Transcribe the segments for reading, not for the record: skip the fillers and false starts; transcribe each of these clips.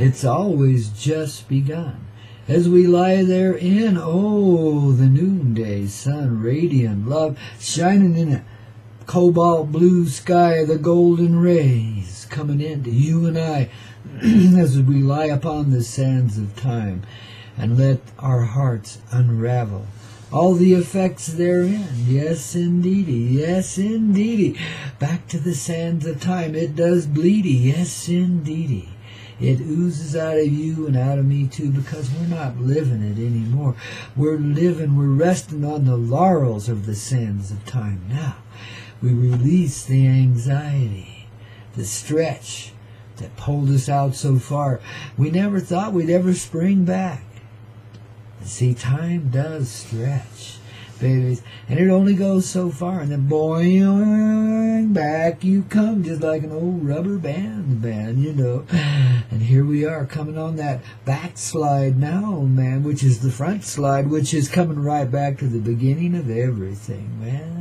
It's always just begun. As we lie therein, oh, the noonday sun, radiant love, shining in a cobalt blue sky, the golden rays coming into you and I, as we lie upon the sands of time, and let our hearts unravel all the effects therein. Yes, indeedy, yes, indeedy. Back to the sands of time, it does bleedy, yes, indeedy. It oozes out of you and out of me too, because we're not living it anymore. We're resting on the laurels of the sands of time now. We release the anxiety, the stretch that pulled us out so far. We never thought we'd ever spring back. See, time does stretch, babies, and it only goes so far, and then boing, back you come, just like an old rubber band, you know. And here we are coming on that backslide now, man, which is the front slide, which is coming right back to the beginning of everything, man.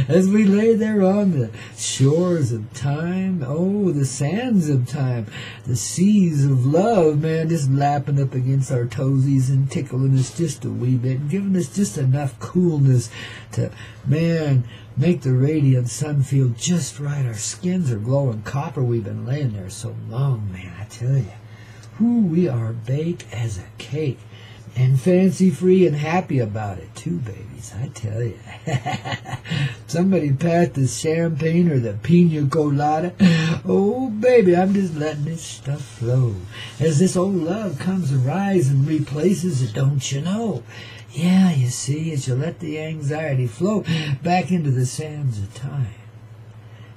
As we lay there on the shores of time, oh, the sands of time, the seas of love, man, just lapping up against our toesies and tickling us just a wee bit, and giving us just enough coolness to, man, make the radiant sun feel just right. Our skins are glowing copper. We've been laying there so long, man, I tell you. Whoo, we are baked as a cake. And fancy-free and happy about it, too, babies, I tell you. Somebody pass the champagne or the pina colada. Oh, baby, I'm just letting this stuff flow. As this old love comes and rises and replaces it, don't you know? Yeah, you see, as you let the anxiety flow back into the sands of time,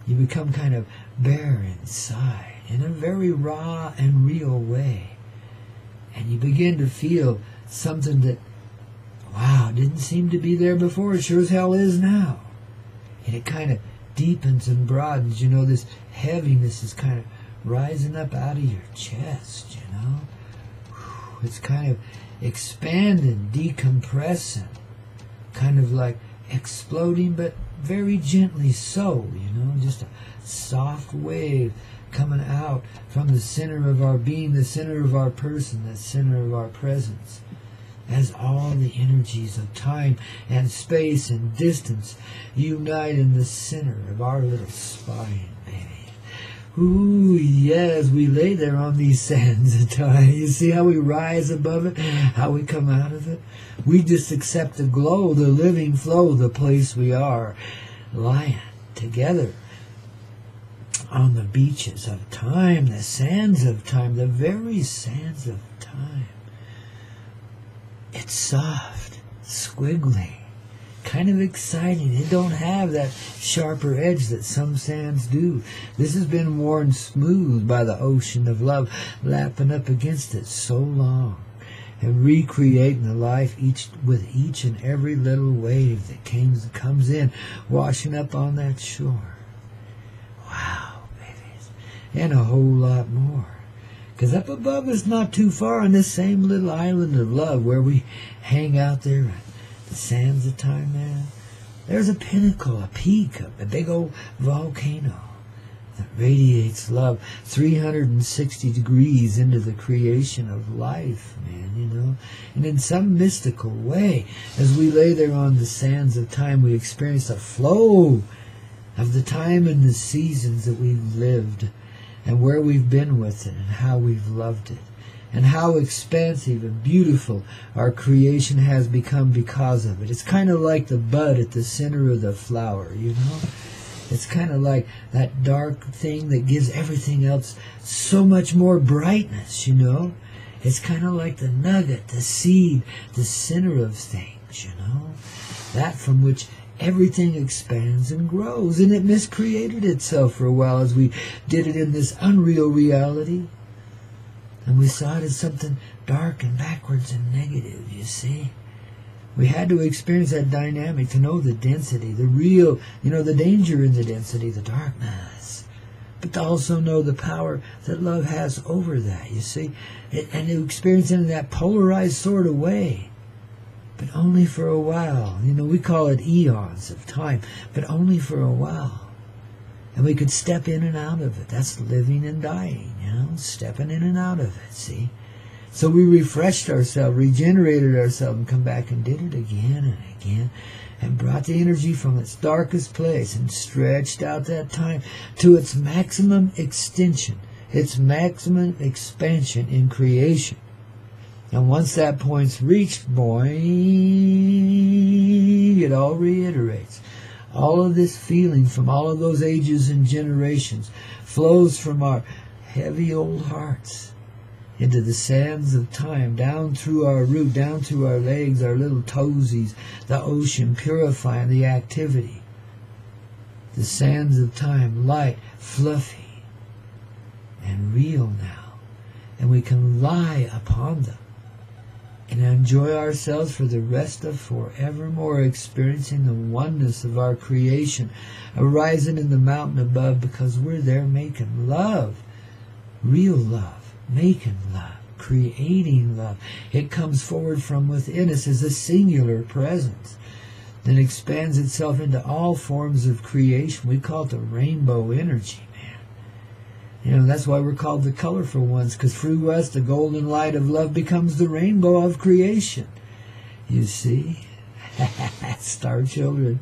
you become kind of bare inside in a very raw and real way. And you begin to feel something that, wow, didn't seem to be there before. It sure as hell is now. And it kind of deepens and broadens. You know, this heaviness is kind of rising up out of your chest, you know. It's kind of expanding, decompressing, kind of like exploding, but very gently so, you know, just a soft wave coming out from the center of our being, the center of our person, the center of our presence, as all the energies of time and space and distance unite in the center of our little spine, baby. Ooh, yes, we lay there on these sands of time. You see how we rise above it, how we come out of it? We just accept the glow, the living flow, the place we are, lying together on the beaches of time, the sands of time, the very sands of time. It's soft, squiggly, kind of exciting. It don't have that sharper edge that some sands do. This has been worn smooth by the ocean of love, lapping up against it so long, and recreating the life with each and every little wave that comes in, washing up on that shore. Wow, babies, and a whole lot more. Because up above us, not too far, on this same little island of love where we hang out there at the sands of time, man, there's a pinnacle, a peak, a big old volcano that radiates love 360 degrees into the creation of life, man, you know. And in some mystical way, as we lay there on the sands of time, we experience a flow of the time and the seasons that we've lived, and where we've been with it, and how we've loved it, and how expansive and beautiful our creation has become because of it. It's kind of like the bud at the center of the flower, you know? It's kind of like that dark thing that gives everything else so much more brightness, you know? It's kind of like the nugget, the seed, the center of things, you know? That from which everything expands and grows, and it miscreated itself for a while as we did it in this unreal reality. And we saw it as something dark and backwards and negative, you see. We had to experience that dynamic to know the density, the real, you know, the danger in the density, the darkness. But to also know the power that love has over that, you see. And to experience it in that polarized sort of way. But only for a while. You know, we call it eons of time, but only for a while. And we could step in and out of it. That's living and dying, you stepping in and out of it, see? So we refreshed ourselves, regenerated ourselves, and come back and did it again and again, and brought the energy from its darkest place and stretched out that time to its maximum extension, its maximum expansion in creation. And once that point's reached, boy, it all reiterates. All of this feeling from all of those ages and generations flows from our heavy old hearts into the sands of time, down through our root, down through our legs, our little toesies, the ocean purifying the activity. The sands of time, light, fluffy, and real now. And we can lie upon them and enjoy ourselves for the rest of forevermore, experiencing the oneness of our creation arising in the mountain above, because we're there making love, real love, making love, creating love. It comes forward from within us as a singular presence, then expands itself into all forms of creation. We call it the rainbow energy. You know, that's why we're called the colorful ones, because through us the golden light of love becomes the rainbow of creation. You see? Star children.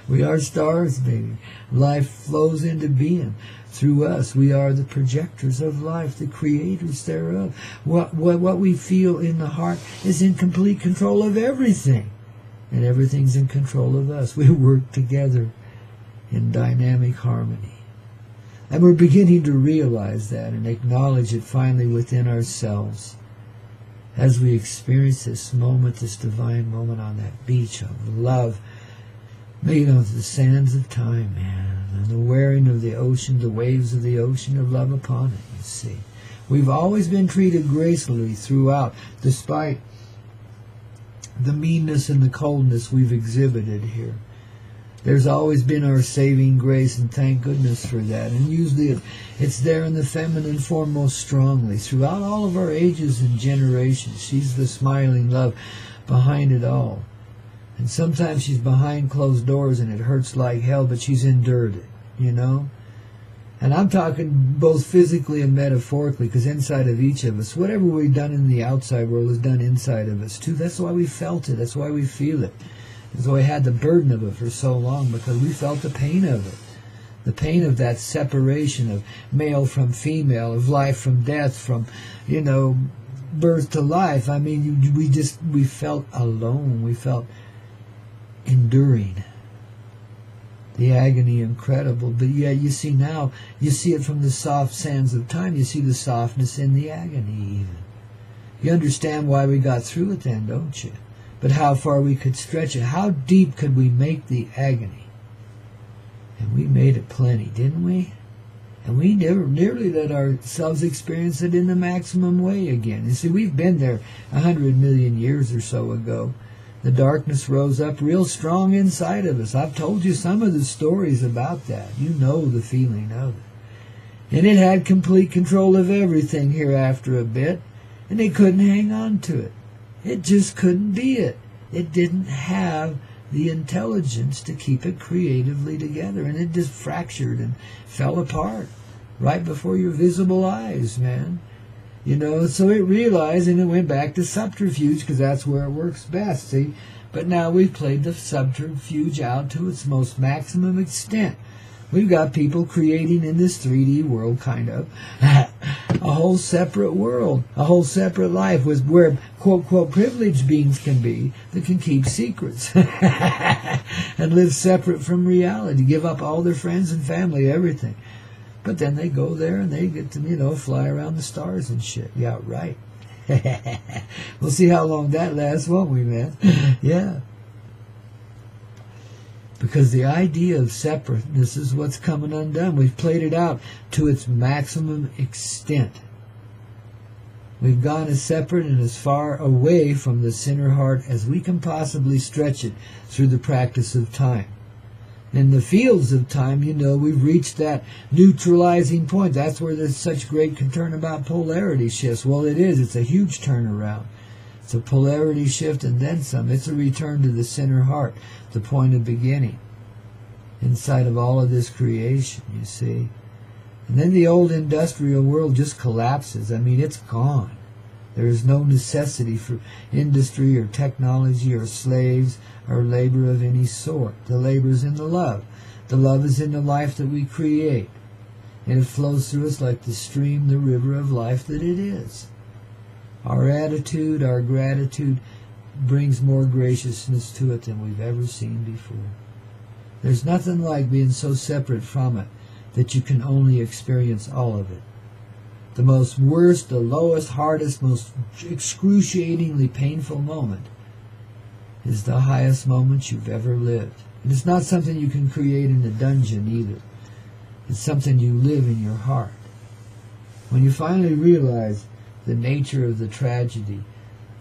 We are stars, baby. Life flows into being. Through us, we are the projectors of life, the creators thereof. What we feel in the heart is in complete control of everything. And everything's in control of us. We work together in dynamic harmony. And we're beginning to realize that and acknowledge it finally within ourselves as we experience this moment, this divine moment on that beach of love made of the sands of time, man, and the wearing of the ocean, the waves of the ocean of love upon it, you see. We've always been treated gracefully throughout, despite the meanness and the coldness we've exhibited here. There's always been our saving grace, and thank goodness for that. And usually it's there in the feminine form most strongly. Throughout all of our ages and generations, she's the smiling love behind it all. And sometimes she's behind closed doors and it hurts like hell, but she's endured it, you know? And I'm talking both physically and metaphorically, because inside of each of us, whatever we've done in the outside world is done inside of us too. That's why we felt it. That's why we feel it. So we had the burden of it for so long, because we felt the pain of it. The pain of that separation of male from female, of life from death, from, you know, birth to life. I mean, we felt alone. We felt enduring. The agony incredible. But yet you see now, you see it from the soft sands of time. You see the softness in the agony even. You understand why we got through it then, don't you? But how far we could stretch it. How deep could we make the agony? And we made it plenty, didn't we? And we nearly let ourselves experience it in the maximum way again. You see, we've been there 100 million years or so ago. The darkness rose up real strong inside of us. I've told you some of the stories about that. You know the feeling of it. And it had complete control of everything here after a bit. And they couldn't hang on to it. It just couldn't be it. It didn't have the intelligence to keep it creatively together, and it just fractured and fell apart right before your visible eyes, man. You know, so it realized, and it went back to subterfuge, because that's where it works best, see? But now we've played the subterfuge out to its most maximum extent. We've got people creating in this 3D world, kind of, a whole separate world, a whole separate life where, quote, quote, privileged beings can be that can keep secrets and live separate from reality, give up all their friends and family, everything. But then they go there and they get to, you know, fly around the stars and shit. Yeah, right. We'll see how long that lasts, won't we, man? Yeah. Because the idea of separateness is what's coming undone. We've played it out to its maximum extent. We've gone as separate and as far away from the center heart as we can possibly stretch it through the practice of time. In the fields of time, you know, we've reached that neutralizing point. That's where there's such great concern about polarity shifts. Well, it is. It's a huge turnaround. It's a polarity shift and then some. It's a return to the center heart, the point of beginning, inside of all of this creation, you see. And then the old industrial world just collapses. I mean, it's gone. There is no necessity for industry or technology or slaves or labor of any sort. The labor is in the love. The love is in the life that we create. And it flows through us like the stream, the river of life that it is. Our attitude, our gratitude brings more graciousness to it than we've ever seen before. There's nothing like being so separate from it that you can only experience all of it. The most worst, the lowest, hardest, most excruciatingly painful moment is the highest moment you've ever lived. And it's not something you can create in a dungeon either. It's something you live in your heart. When you finally realize the nature of the tragedy,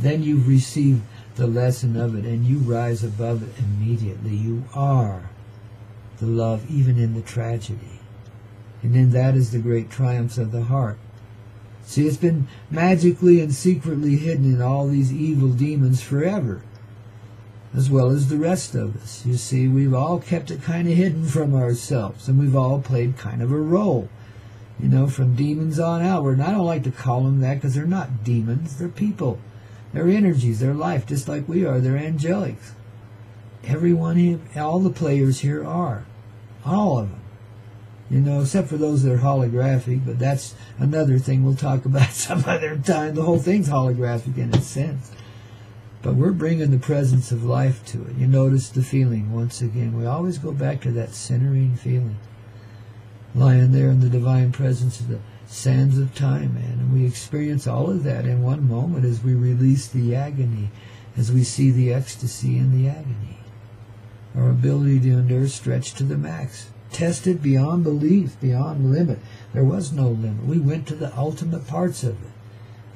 then you've received the lesson of it and you rise above it immediately. You are the love even in the tragedy. And then that is the great triumph of the heart. See, it's been magically and secretly hidden in all these evil demons forever, as well as the rest of us. You see, we've all kept it kind of hidden from ourselves, and we've all played kind of a role. You know, from demons on outward. And I don't like to call them that because they're not demons. They're people. They're energies. They're life, just like we are. They're angelics. Everyone here, all the players here are. All of them. You know, except for those that are holographic, but that's another thing we'll talk about some other time. The whole thing's holographic in its sense. But we're bringing the presence of life to it. You notice the feeling once again. We always go back to that centering feeling. Lying there in the divine presence of the sands of time, man. And we experience all of that in one moment as we release the agony, as we see the ecstasy in the agony. Our ability to endure stretched to the max. Tested beyond belief, beyond limit. There was no limit. We went to the ultimate parts of it,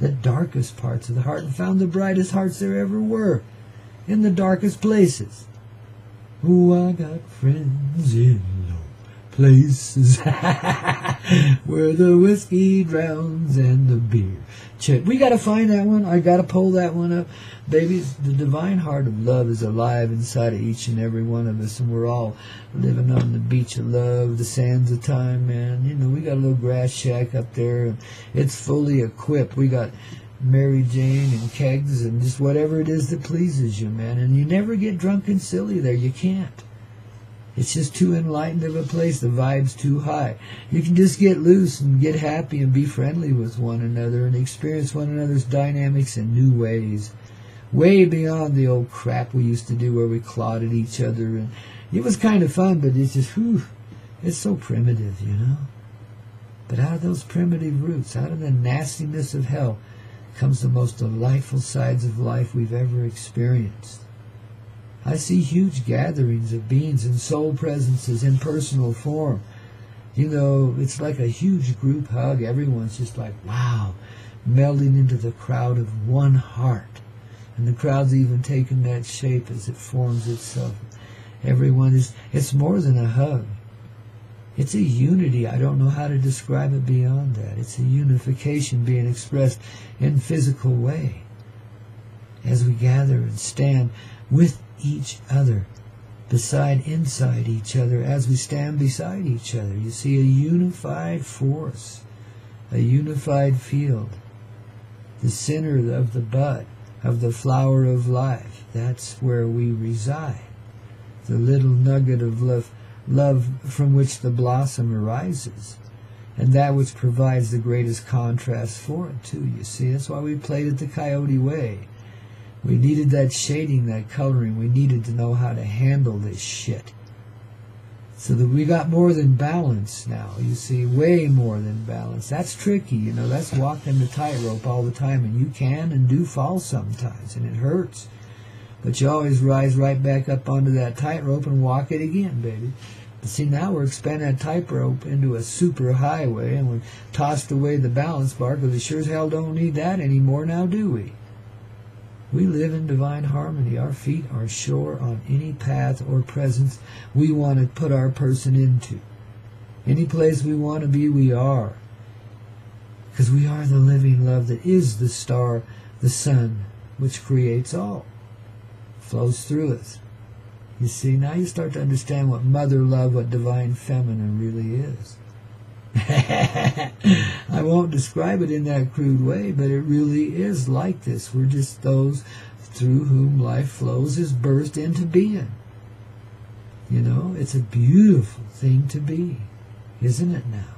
the darkest parts of the heart, and found the brightest hearts there ever were, in the darkest places. Oh, I got friends in low places where the whiskey drowns and the beer. We got to find that one. I got to pull that one up. Baby, the divine heart of love is alive inside of each and every one of us, and we're all living on the beach of love, the sands of time, man. You know, we got a little grass shack up there, and it's fully equipped. We got Mary Jane and kegs and just whatever it is that pleases you, man. And you never get drunk and silly there. You can't. It's just too enlightened of a place. The vibe's too high. You can just get loose and get happy and be friendly with one another and experience one another's dynamics in new ways. Way beyond the old crap we used to do where we clawed at each other. And it was kind of fun, but it's just, whew, it's so primitive, you know. But out of those primitive roots, out of the nastiness of hell, comes the most delightful sides of life we've ever experienced. I see huge gatherings of beings and soul presences in personal form. You know, it's like a huge group hug. Everyone's just like, wow, melding into the crowd of one heart. And the crowd's even taken that shape as it forms itself. Everyone is, it's more than a hug. It's a unity. I don't know how to describe it beyond that. It's a unification being expressed in physical way. As we gather and stand with each other, inside each other, as we stand beside each other. You see a unified force, a unified field. The center of the bud, of the flower of life, that's where we reside. The little nugget of love from which the blossom arises, and that which provides the greatest contrast for it too, you see. That's why we played it the Coyote way. We needed that shading, that coloring. We needed to know how to handle this shit. So that we got more than balance now, you see, way more than balance. That's tricky, you know, that's walking the tightrope all the time, and you can and do fall sometimes, and it hurts. But you always rise right back up onto that tightrope and walk it again, baby. But see, now we're expanding that tightrope into a super highway, and we've tossed away the balance bar, because we sure as hell don't need that anymore now, do we? We live in divine harmony. Our feet are sure on any path or presence we want to put our person into. Any place we want to be, we are. Because we are the living love that is the star, the sun, which creates all. Flows through us. You see, now you start to understand what mother love, what divine feminine really is. I won't describe it in that crude way, but it really is like this. We're just those through whom life flows is burst into being. You know, it's a beautiful thing to be, isn't it now?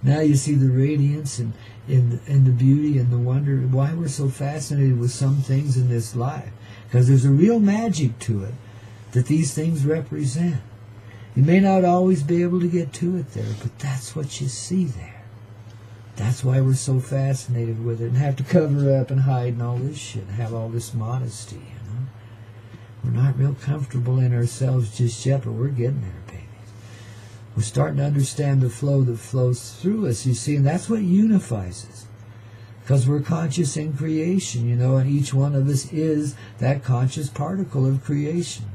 Now you see the radiance and the beauty and the wonder, why we're so fascinated with some things in this life. Because there's a real magic to it that these things represent. You may not always be able to get to it there, but that's what you see there. That's why we're so fascinated with it and have to cover up and hide and all this shit and have all this modesty, you know. We're not real comfortable in ourselves just yet, but we're getting there, babies. We're starting to understand the flow that flows through us, you see, and that's what unifies us. Because we're conscious in creation, you know, and each one of us is that conscious particle of creation.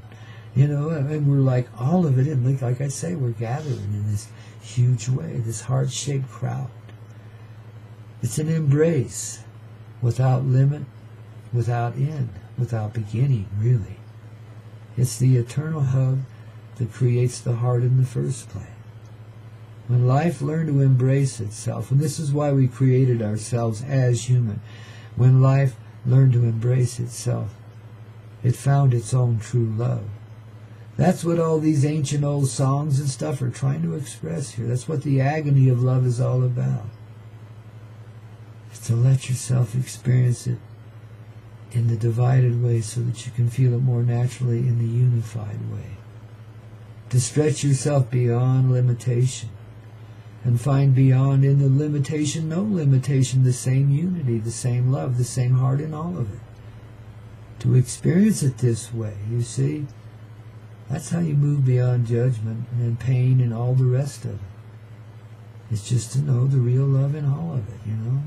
You know, and we're like all of it, and like I say, we're gathering in this huge way, this heart-shaped crowd. It's an embrace without limit, without end, without beginning, really. It's the eternal hug that creates the heart in the first place. When life learned to embrace itself, and this is why we created ourselves as human, when life learned to embrace itself, it found its own true love. That's what all these ancient old songs and stuff are trying to express here. That's what the agony of love is all about. It's to let yourself experience it in the divided way so that you can feel it more naturally in the unified way. To stretch yourself beyond limitation and find beyond in the limitation, no limitation, the same unity, the same love, the same heart in all of it. To experience it this way, you see, that's how you move beyond judgment and pain and all the rest of it. It's just to know the real love in all of it, you know.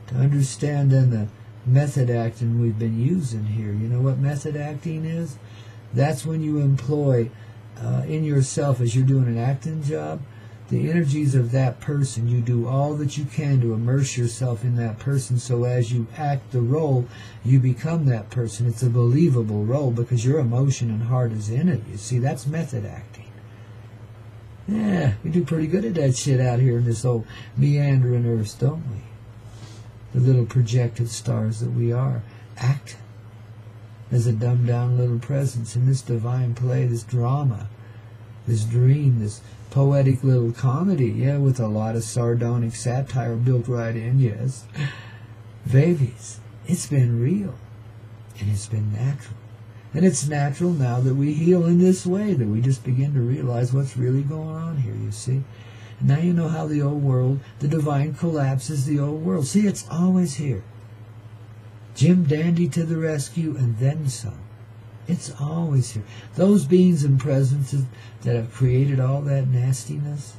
To understand then the method acting we've been using here. You know what method acting is? That's when you employ in yourself, as you're doing an acting job, the energies of that person. You do all that you can to immerse yourself in that person, so as you act the role, you become that person. It's a believable role because your emotion and heart is in it. You see, that's method acting. Yeah, we do pretty good at that shit out here in this old meandering earth, don't we? The little projected stars that we are, acting as a dumbed down little presence in this divine play, this drama, this dream, this poetic little comedy, yeah, with a lot of sardonic satire built right in, yes. Babies, it's been real, and it's been natural. And it's natural now that we heal in this way, that we just begin to realize what's really going on here, you see. And now you know how the old world, the divine collapses the old world. See, it's always here. Jim Dandy to the rescue, and then some. It's always here. Those beings and presences that have created all that nastiness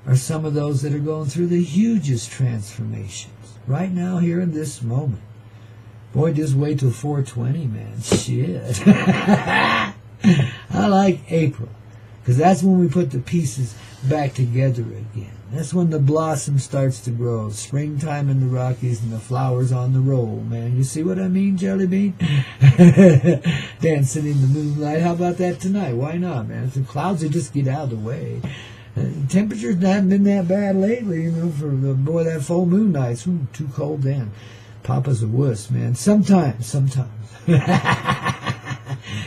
are some of those that are going through the hugest transformations right now, here in this moment. Boy, just wait till 420, man. Shit. I like April, because that's when we put the pieces back together again. That's when the blossom starts to grow. Springtime in the Rockies and the flowers on the roll, man. You see what I mean, Jelly Bean? Dancing in the moonlight. How about that tonight? Why not, man? If the clouds would just get out of the way. Temperatures haven't been that bad lately, you know, for boy, that full moon nights. Ooh, too cold then. Papa's a wuss, man. Sometimes.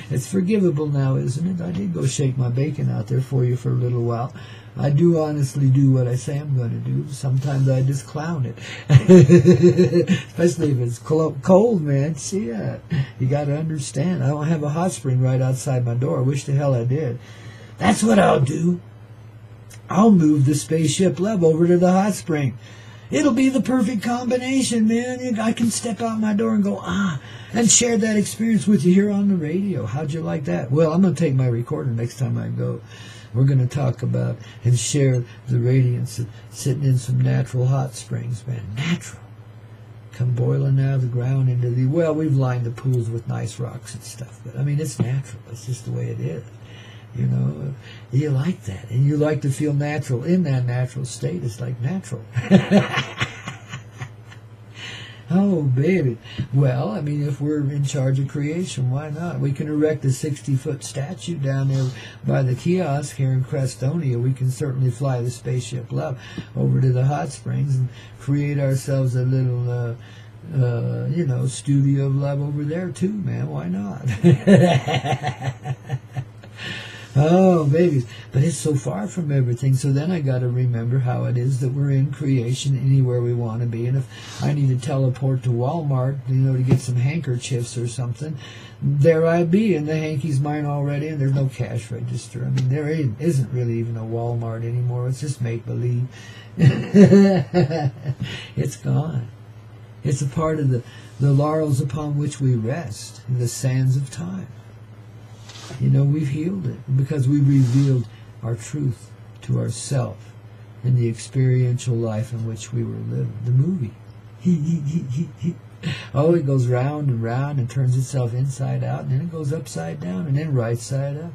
It's forgivable now, isn't it? I did go shake my bacon out there for you for a little while. I do honestly do what I say I'm going to do. Sometimes I just clown it. Especially if it's cold, man. See, you got to understand. I don't have a hot spring right outside my door. I wish the hell I did. That's what I'll do. I'll move the spaceship Love over to the hot spring. It'll be the perfect combination, man. I can step out my door and go, and share that experience with you here on the radio. How'd you like that? Well, I'm going to take my recorder next time I go. We're going to talk about and share the radiance of sitting in some natural hot springs, man. Natural. Come boiling out of the ground into the... Well, we've lined the pools with nice rocks and stuff, but, I mean, it's natural. It's just the way it is. You know, you like that. And you like to feel natural in that natural state. It's like natural. Oh, baby. Well, I mean, if we're in charge of creation, why not? We can erect a 60-foot statue down there by the kiosk here in Crestonia. We can certainly fly the spaceship Love over to the hot springs and create ourselves a little, studio of love over there, too, man. Why not? Oh, babies. But it's so far from everything. So then I got to remember how it is that we're in creation anywhere we want to be. And if I need to teleport to Walmart, to get some handkerchiefs or something, there I be. And the hanky's mine already. And there's no cash register. I mean, there isn't really even a Walmart anymore. It's just make-believe. It's gone. It's a part of the laurels upon which we rest in the sands of time. We've healed it because we revealed our truth to ourselves in the experiential life in which we were living. The movie. Oh, it goes round and round and turns itself inside out, and then it goes upside down, and then right side up.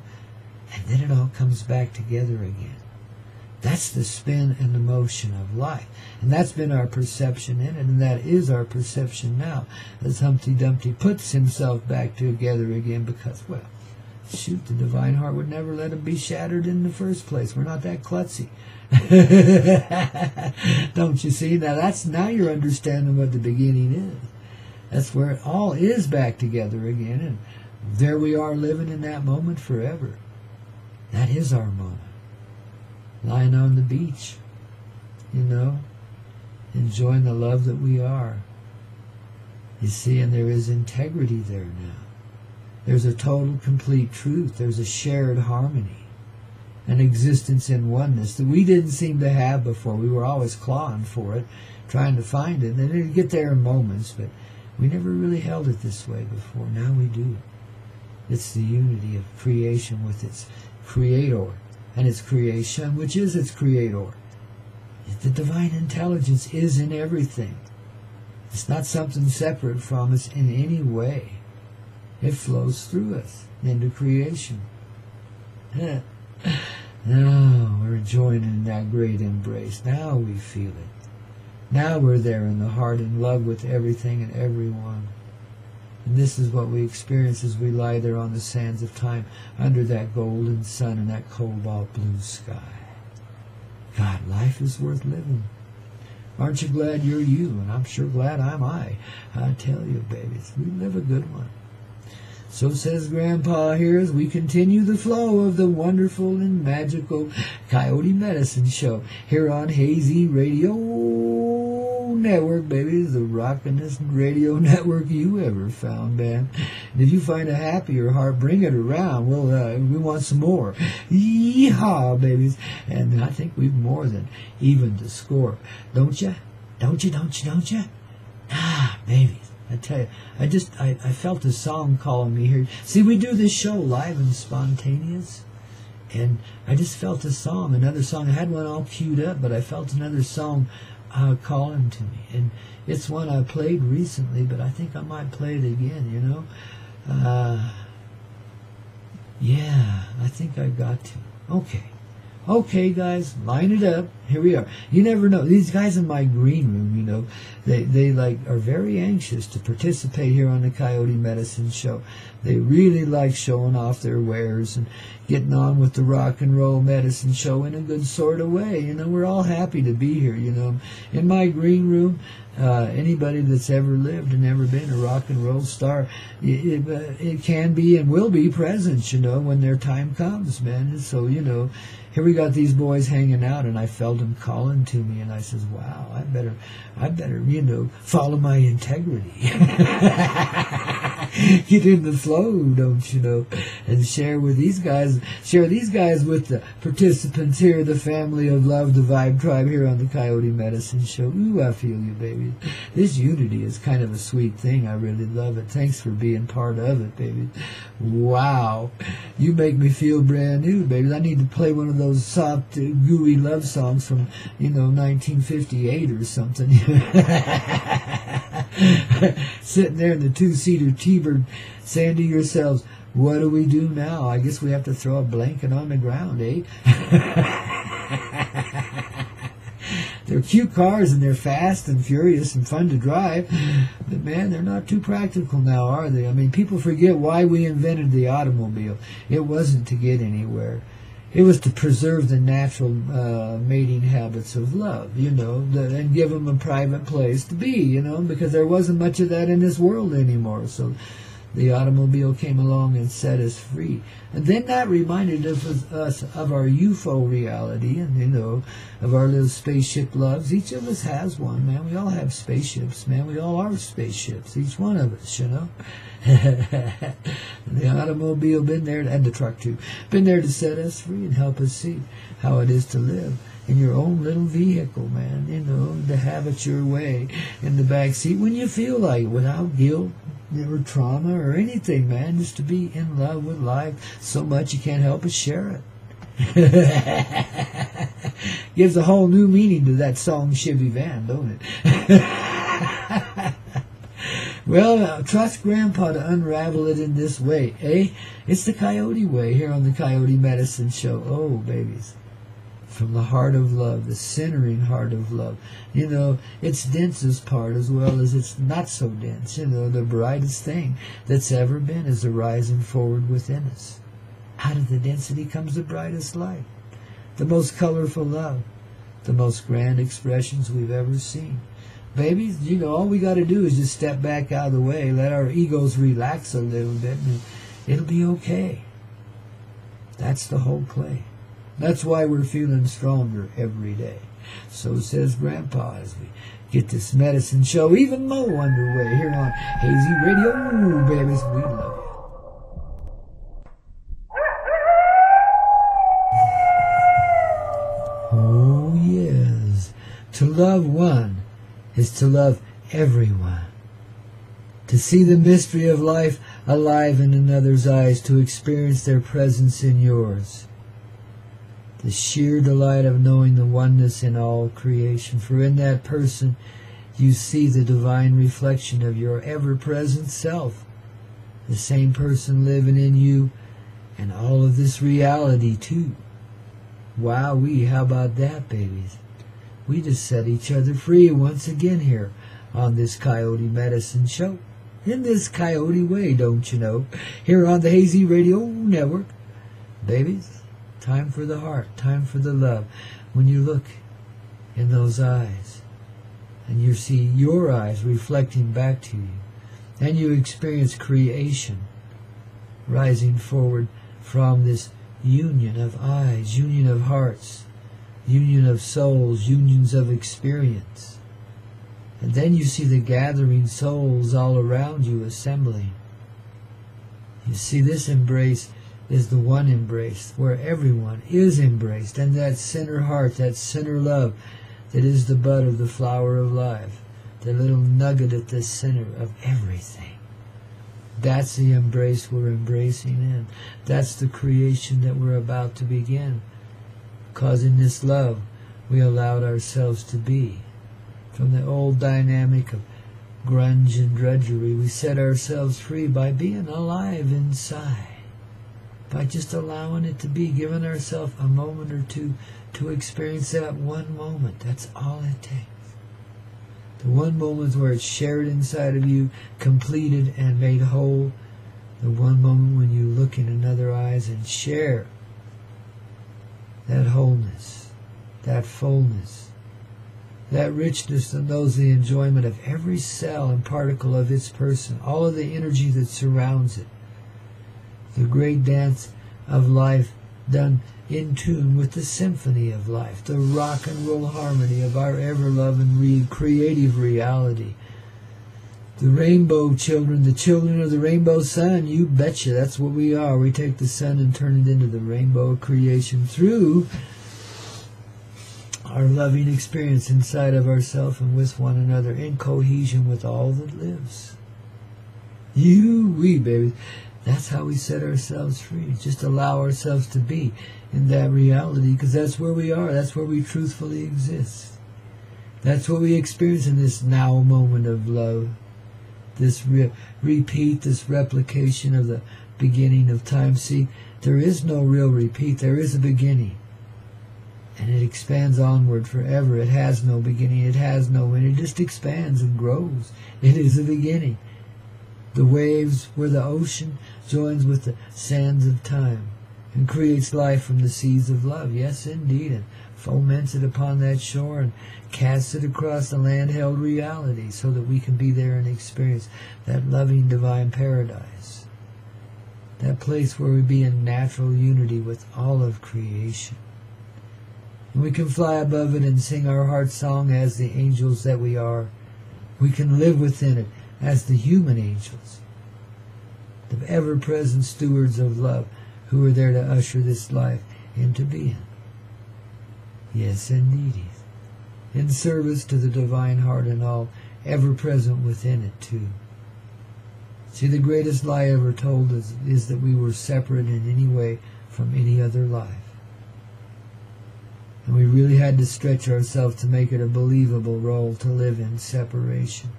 And then it all comes back together again. That's the spin and the motion of life. And that's been our perception in it, and that is our perception now, as Humpty Dumpty puts himself back together again because, well, shoot, the divine heart would never let him be shattered in the first place. We're not that klutzy. Don't you see? Now you're understanding what the beginning is. That's where it all is back together again. And there we are living in that moment forever. That is our moment. Lying on the beach, enjoying the love that we are. You see, and there is integrity there now. There's a total, complete truth. There's a shared harmony, an existence in oneness that we didn't seem to have before. We were always clawing for it, trying to find it, and then it'd get there in moments, but we never really held it this way before. Now we do. It's the unity of creation with its creator and its creation, which is its creator. The divine intelligence is in everything. It's not something separate from us in any way. It flows through us into creation. Now we're joining that great embrace. Now we feel it. Now we're there in the heart, in love with everything and everyone. And this is what we experience as we lie there on the sands of time under that golden sun and that cobalt blue sky. God, life is worth living. Aren't you glad you're you? And I'm sure glad I'm I. I tell you, babies, we live a good one. So says Grandpa here as we continue the flow of the wonderful and magical Coyote Medicine Show here on Hazy Radio Network, baby. The rockin'est radio network you ever found, man. And if you find a happier heart, bring it around. We want some more. Yeehaw, babies. And I think we've more than evened the score. Don't you? Don't you? Ah, babies. I tell you, I felt a song calling me here. See, we do this show live and spontaneous, and I just felt another song. I had one all queued up, but I felt another song calling to me, and it's one I played recently, but I think I might play it again, yeah, I think I got to. Okay, guys, line it up. Here we are. You never know. These guys in my green room, they are very anxious to participate here on the Coyote Medicine Show. They really like showing off their wares and getting on with the rock and roll medicine show in a good sort of way. We're all happy to be here, In my green room, anybody that's ever lived and ever been a rock and roll star, it can be and will be present, when their time comes, man. And so, here we got these boys hanging out, and I felt them calling to me, and I says, wow, I better, follow my integrity. Get in the flow, don't you know, and share these guys with the participants here, the family of love, the Vibe Tribe here on the Coyote Medicine Show. Ooh, I feel you, baby. This unity is kind of a sweet thing. I really love it. Thanks for being part of it, baby. Wow. You make me feel brand new, baby. I need to play one of those soft, gooey love songs from, 1958 or something. Sitting there in the two-seater T-Bird saying to yourselves, what do we do now? I guess we have to throw a blanket on the ground, eh? They're cute cars and they're fast and furious and fun to drive. But man, they're not too practical now, are they? I mean, people forget why we invented the automobile. It wasn't to get anywhere. It was to preserve the natural mating habits of love, and give them a private place to be, because there wasn't much of that in this world anymore. So the automobile came along and set us free. And then that reminded us of our UFO reality and, of our little spaceship loves. Each of us has one, man. We all have spaceships, man. We all are spaceships, each one of us, The automobile been there, and the truck too, been there to set us free and help us see how it is to live in your own little vehicle, man, to have it your way in the back seat when you feel like it, without guilt or trauma or anything, man, just to be in love with life so much you can't help but share it. Gives a whole new meaning to that song Chevy Van, don't it? Well, trust Grandpa to unravel it in this way, eh? It's the Coyote way here on the Coyote Medicine Show. Oh, babies. From the heart of love, the centering heart of love. Its densest part as well as its not so dense. The brightest thing that's ever been is the rising forward within us. Out of the density comes the brightest light, the most colorful love, the most grand expressions we've ever seen. Babies, all we got to do is just step back out of the way, let our egos relax a little bit, and it'll be okay. That's the whole play. That's why we're feeling stronger every day. So says Grandpa as we get this medicine show even more underway here on Hazy Radio. Babies, we love you. Oh, yes. To love one is to love everyone. To see the mystery of life alive in another's eyes, to experience their presence in yours. The sheer delight of knowing the oneness in all creation. For in that person you see the divine reflection of your ever-present self. The same person living in you and all of this reality too. Wowee, how about that, babies? We just set each other free once again here on this Coyote Medicine Show. In this Coyote way, don't you know? Here on the Hazy Radio Network. Babies, time for the heart, time for the love. When you look in those eyes and you see your eyes reflecting back to you and you experience creation rising forward from this union of eyes, union of hearts, union of souls, unions of experience. And then you see the gathering souls all around you assembling. You see this embrace is the one embrace where everyone is embraced, and that center heart, that center love that is the bud of the flower of life, the little nugget at the center of everything. That's the embrace we're embracing in. That's the creation that we're about to begin. Because in this love, we allowed ourselves to be. From the old dynamic of grunge and drudgery, we set ourselves free by being alive inside. By just allowing it to be, giving ourselves a moment or two to experience that one moment. That's all it takes. The one moment where it's shared inside of you, completed and made whole. The one moment when you look in another eyes and share that wholeness, that fullness, that richness that knows the enjoyment of every cell and particle of its person, all of the energy that surrounds it. The great dance of life done in tune with the symphony of life, the rock and roll harmony of our ever-loving creative reality. The rainbow children, the children of the rainbow sun, you betcha, that's what we are. We take the sun and turn it into the rainbow of creation through our loving experience inside of ourselves and with one another, in cohesion with all that lives. We, baby. That's how we set ourselves free. Just allow ourselves to be in that reality, because that's where we are. That's where we truthfully exist. That's what we experience in this now moment of love. This repeat, this replication of the beginning of time. See, there is no real repeat. There is a beginning. And it expands onward forever. It has no beginning. It has no end. It just expands and grows. It is a beginning. The waves where the ocean joins with the sands of time and creates life from the seas of love. Yes, indeed. And foments it upon that shore and casts it across the land-held reality so that we can be there and experience that loving divine paradise. That place where we be in natural unity with all of creation. And we can fly above it and sing our heart song as the angels that we are. We can live within it as the human angels, the ever-present stewards of love who are there to usher this life into being. Yes, indeed, in service to the divine heart and all ever-present within it, too. See, the greatest lie ever told us is that we were separate in any way from any other life. And we really had to stretch ourselves to make it a believable role to live in separation.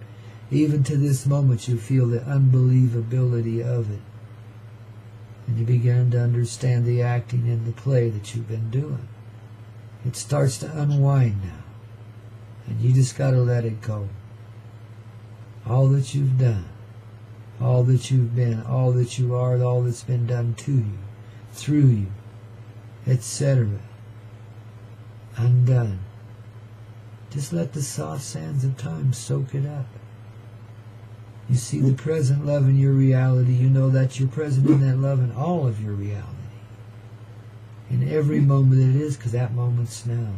Even to this moment you feel the unbelievability of it. And you begin to understand the acting and the play that you've been doing. It starts to unwind now. And you just got to let it go. All that you've done, all that you've been, all that you are, all that's been done to you, through you, etc. Undone. Just let the soft sands of time soak it up. You see the present love in your reality. You know that you're present in that love in all of your reality. In every moment it is, because that moment's now.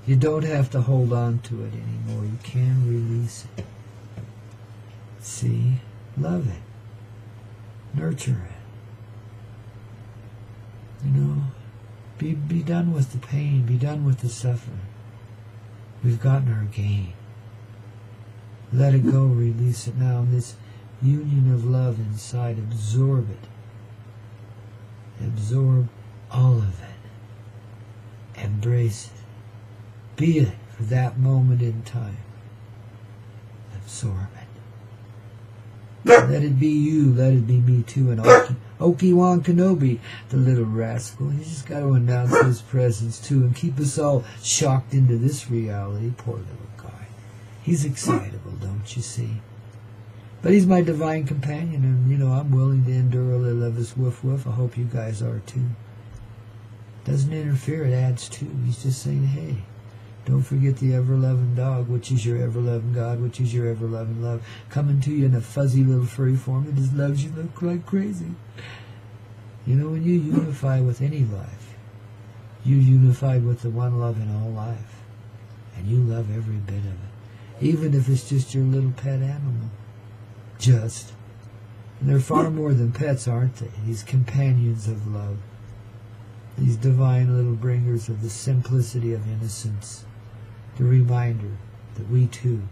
You don't have to hold on to it anymore. You can release it. See? Love it. Nurture it. You know? Be done with the pain. Be done with the suffering. We've gotten our gain. Let it go. Release it now. This union of love inside, absorb it. Absorb all of it. Embrace it. Be it for that moment in time. Absorb it. Let it be you. Let it be me too. And Obi-Wan Kenobi, the little rascal. He's just got to announce his presence too and keep us all shocked into this reality. Poor little guy. He's excitable, don't you see? But he's my divine companion, and, you know, I'm willing to endure a little of his woof-woof. I hope you guys are too. Doesn't interfere, it adds to. He's just saying, hey, don't forget the ever-loving dog, which is your ever-loving God, which is your ever-loving love, coming to you in a fuzzy little furry form that just loves you like crazy. You know, when you unify with any life, you unified with the one love in all life, and you love every bit of it, even if it's just your little pet animal. Just. And they're far more than pets, aren't they? These companions of love. These divine little bringers of the simplicity of innocence. The reminder that we too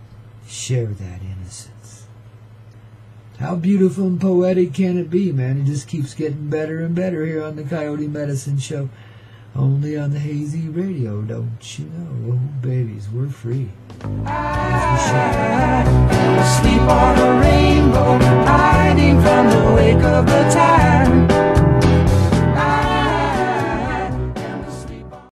share that innocence. How beautiful and poetic can it be, man? It just keeps getting better and better here on the Coyote Medicine Show. Only on the Hazy Radio, don't you know? Oh, babies, we're free. As we share.